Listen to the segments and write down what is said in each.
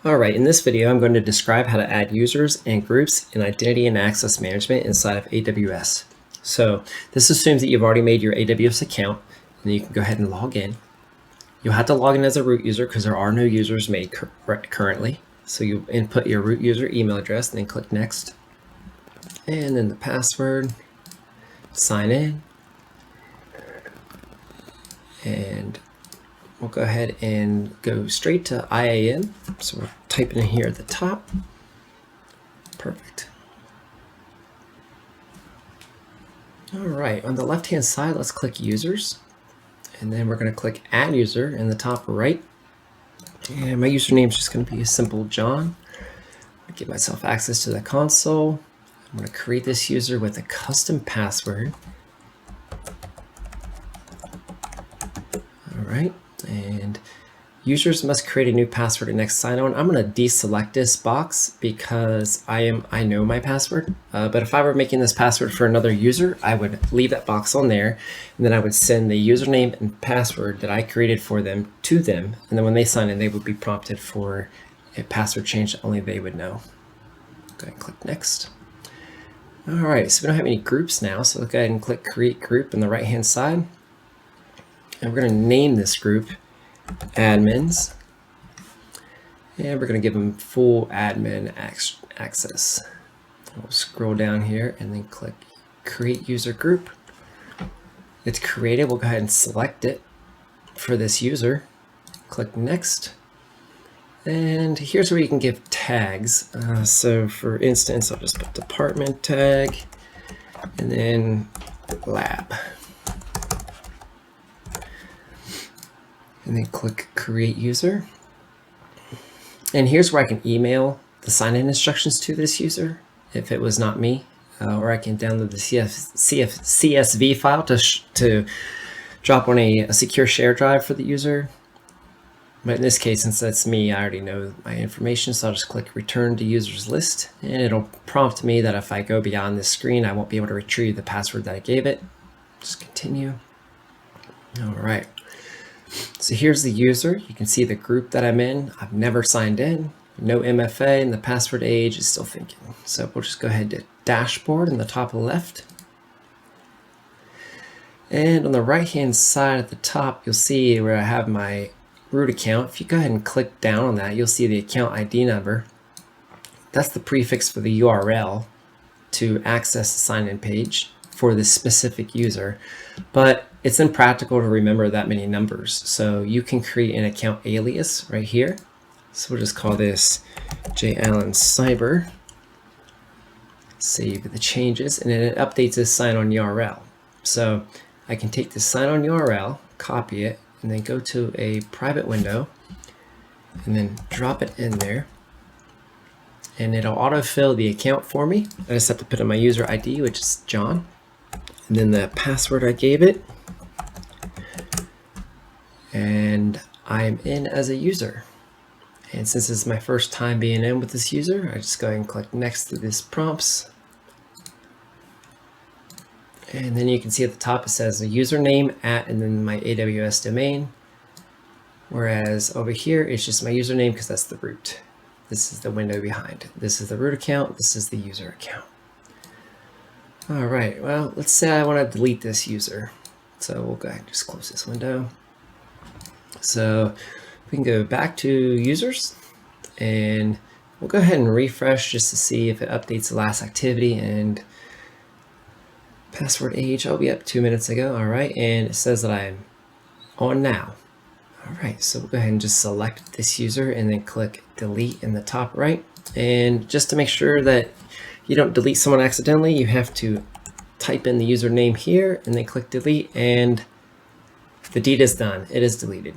All right, in this video, I'm going to describe how to add users and groups in identity and access management inside of AWS. So this assumes that you've already made your AWS account, and you can go ahead and log in. You'll have to log in as a root user because there are no users made currently. So you input your root user email address and then click next. And then the password, sign in. And we'll go ahead and go straight to IAM. So we'll type it in here at the top. Perfect. All right, on the left-hand side, let's click users. And then we're going to click add user in the top right. And my username is just going to be a simple John. I'll give myself access to the console. I'm going to create this user with a custom password. All right, and users must create a new password at next sign-on. I'm going to deselect this box because I know my password. But if I were making this password for another user, I would leave that box on there, and then I would send the username and password that I created for them to them. And then when they sign in, they would be prompted for a password change that only they would know. Go ahead and click next. All right, so we don't have any groups now, so go ahead and click create group on the right-hand side. And we're going to name this group admins, and we're going to give them full admin access. We'll scroll down here and then click create user group. It's created. We'll go ahead and select it for this user. Click next. And here's where you can give tags. So for instance, I'll just put department tag and then lab. And then click create user. And here's where I can email the sign-in instructions to this user if it was not me, or I can download the CSV file to drop on a secure share drive for the user. But in this case, since that's me, I already know my information, so I'll just click return to users list, and it'll prompt me that if I go beyond this screen, I won't be able to retrieve the password that I gave it. Just continue. All right. So here's the user. You can see the group that I'm in. I've never signed in, no MFA, and the password age is still thinking. So we'll just go ahead to dashboard in the top left. And on the right-hand side at the top, you'll see where I have my root account. If you go ahead and click down on that, you'll see the account ID number. That's the prefix for the URL to access the sign-in page for this specific user. But it's impractical to remember that many numbers. So you can create an account alias right here. So we'll just call this J. Allen Cyber. Save the changes, and then it updates this sign-on URL. So I can take this sign-on URL, copy it, and then go to a private window and then drop it in there. And it'll autofill the account for me. I just have to put in my user ID, which is John, and then the password I gave it. And I'm in as a user. And since this is my first time being in with this user, I just go ahead and click next to this prompts. And then you can see at the top it says a username at and then my AWS domain. Whereas over here it's just my username because that's the root. This is the window behind. This is the root account. This is the user account. All right, well, let's say I want to delete this user. So we'll go ahead and just close this window. So we can go back to users and we'll go ahead and refresh just to see if it updates the last activity, and password age, I'll be up 2 minutes ago. All right, and it says that I'm on now. All right, so we'll go ahead and just select this user and then click delete in the top right. And just to make sure that you don't delete someone accidentally, you have to type in the username here and then click delete, and the deed is done. It is deleted.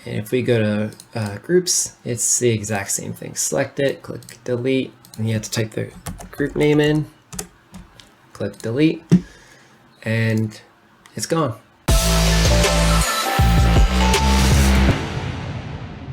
And if we go to groups, it's the exact same thing. Select it, click delete, and you have to type the group name in, click delete, and it's gone.